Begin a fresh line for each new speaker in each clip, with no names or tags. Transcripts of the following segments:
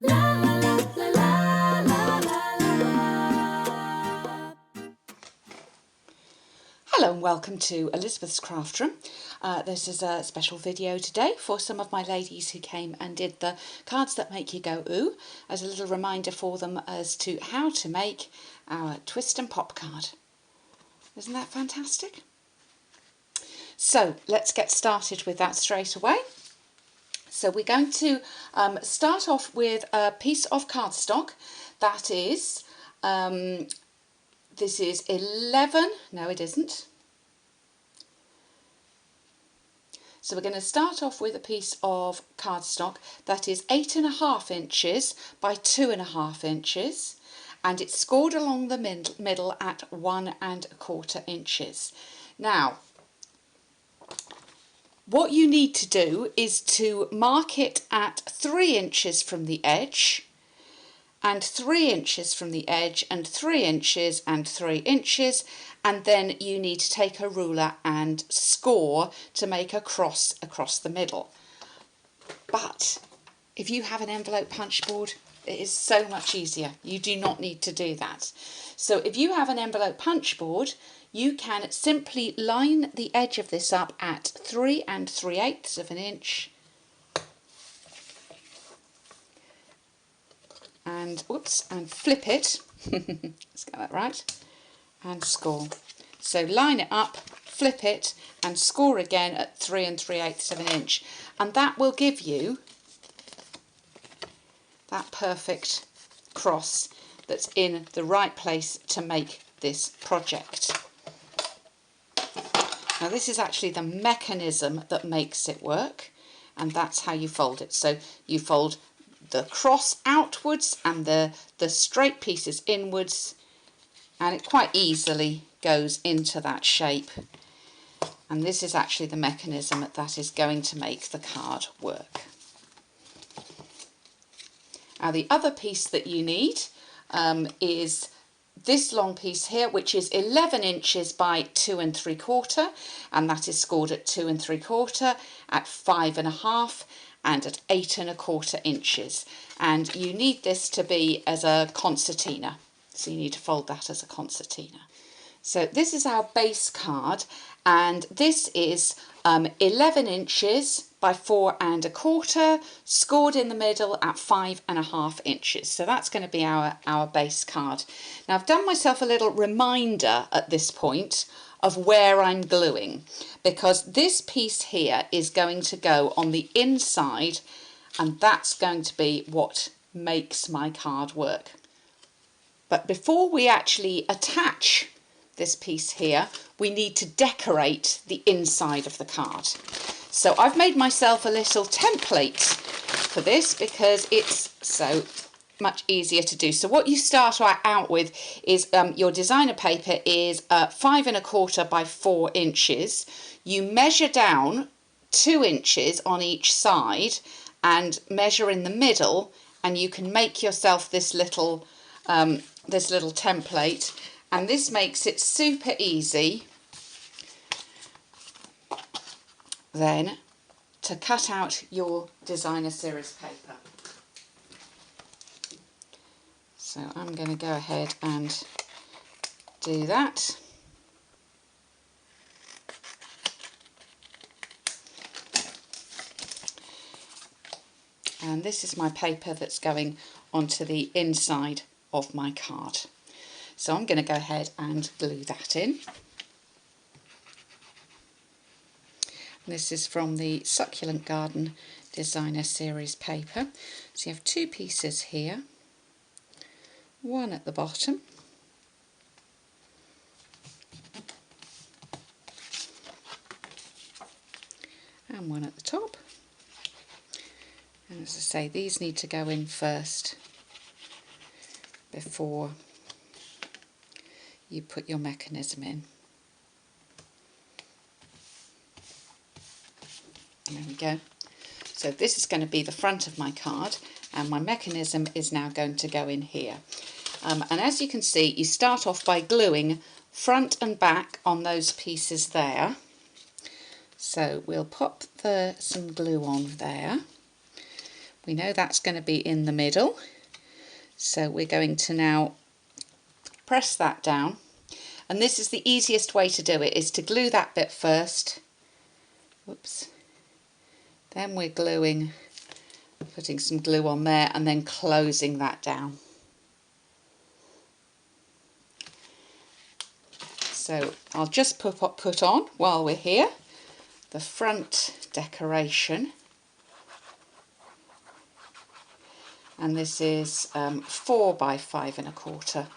Hello and welcome to Elizabeth's Craft Room. This is a special video today for some of my ladies who came and did the cards that make you go ooh, as a little reminder for them as to how to make our twist and pop card. Isn't that fantastic? So let's get started with that straight away. So we're going to start off with a piece of cardstock that is, this is 11, no it isn't. So we're going to start off with a piece of cardstock that is 8.5 inches by 2.5 inches, and it's scored along the middle at 1.25 inches. Now, what you need to do is to mark it at 3 inches from the edge, and 3 inches from the edge, and 3 inches and 3 inches, and then you need to take a ruler and score to make a cross across the middle. But if you have an envelope punch board, it is so much easier. You do not need to do that. So if you have an envelope punch board, you can simply line the edge of this up at 3 3/8 of an inch, and flip it. Let's get that right, and score. So line it up, flip it, and score again at 3 3/8 of an inch, and that will give you that perfect cross that's in the right place to make this project. Now this is actually the mechanism that makes it work, and that's how you fold it. So you fold the cross outwards and the straight pieces inwards, and it quite easily goes into that shape, and this is actually the mechanism that is going to make the card work. Now the other piece that you need is this long piece here, which is 11 inches by 2 3/4, and that is scored at 2 3/4, at 5.5, and at 8.25 inches, and you need this to be as a concertina, so you need to fold that as a concertina. So this is our base card, and this is 11 inches by 4 1/4, scored in the middle at 5.5 inches. So that's going to be our base card. Now I've done myself a little reminder at this point of where I'm gluing, because this piece here is going to go on the inside, and that's going to be what makes my card work. But before we actually attach this piece here, we need to decorate the inside of the card. So I've made myself a little template for this because it's so much easier to do. So what you start out with is your designer paper is 5 1/4 by 4 inches. You measure down 2 inches on each side and measure in the middle, and you can make yourself this little template, and this makes it super easy then to cut out your designer series paper. So I'm going to go ahead and do that. And this is my paper that's going onto the inside of my card. So I'm going to go ahead and glue that in. This is from the Succulent Garden Designer Series paper. So you have two pieces here, one at the bottom and one at the top. And as I say, these need to go in first before you put your mechanism in. There we go. So this is going to be the front of my card, and my mechanism is now going to go in here. And as you can see, you start off by gluing front and back on those pieces there. So we'll pop some glue on there. We know that's going to be in the middle, so we're going to now press that down, and this is the easiest way to do it, is to glue that bit first. Whoops. Then we're gluing, putting some glue on there and then closing that down. So I'll just put on, while we're here, the front decoration. And this is 4 by 5 1/4.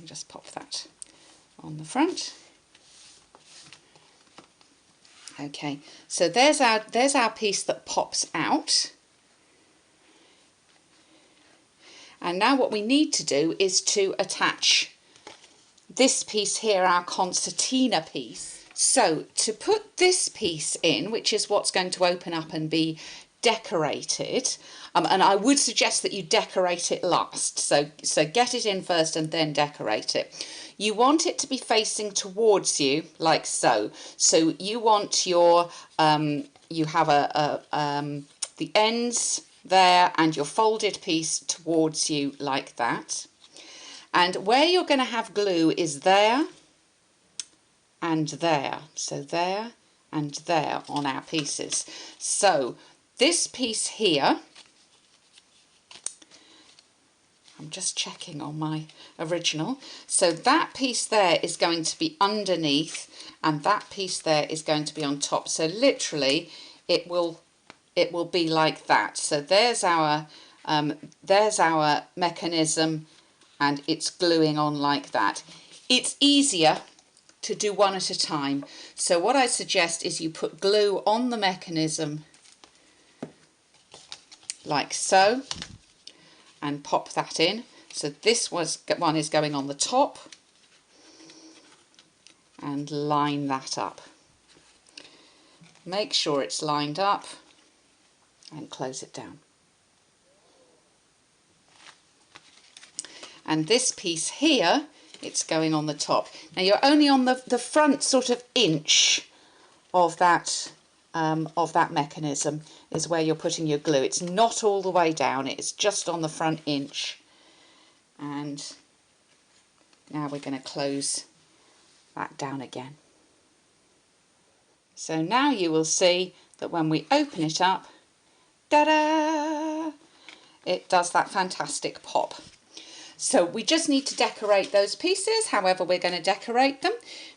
Just pop that on the front. Okay, so there's our piece that pops out. And now what we need to do is to attach this piece here, our concertina piece. So to put this piece in, which is what's going to open up and be decorated, and I would suggest that you decorate it last, so get it in first and then decorate it. You want it to be facing towards you, like so. So you want your you have the ends there and your folded piece towards you, like that. And where you're going to have glue is there and there. So there and there on our pieces. So this piece here, I'm just checking on my original, so that piece there is going to be underneath and that piece there is going to be on top. So literally it will be like that. So there's our mechanism, and it's gluing on like that. It's easier to do one at a time, so what I suggest is you put glue on the mechanism like so and pop that in. So this one is going on the top, and line that up. Make sure it's lined up and close it down. And this piece here, it's going on the top. Now you're only on the front sort of inch of that mechanism is where you're putting your glue. It's not all the way down, it's just on the front inch. And now we're going to close that down again. So now you will see that when we open it up, ta-da! It does that fantastic pop. So we just need to decorate those pieces, however we're going to decorate them.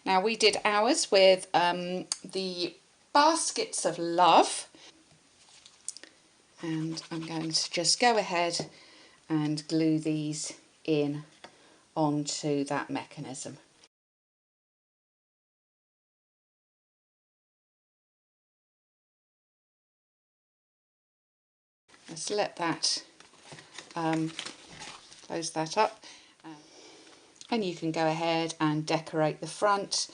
Now we did ours with the baskets of love, and I'm going to just go ahead and glue these in onto that mechanism. Let's let that close that up, and you can go ahead and decorate the front.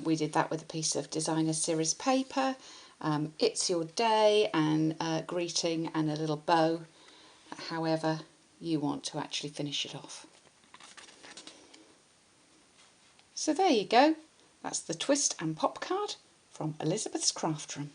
We did that with a piece of designer series paper. It's your day and greeting and a little bow, however you want to actually finish it off. So there you go, that's the twist and pop card from Elizabeth's Craft Room.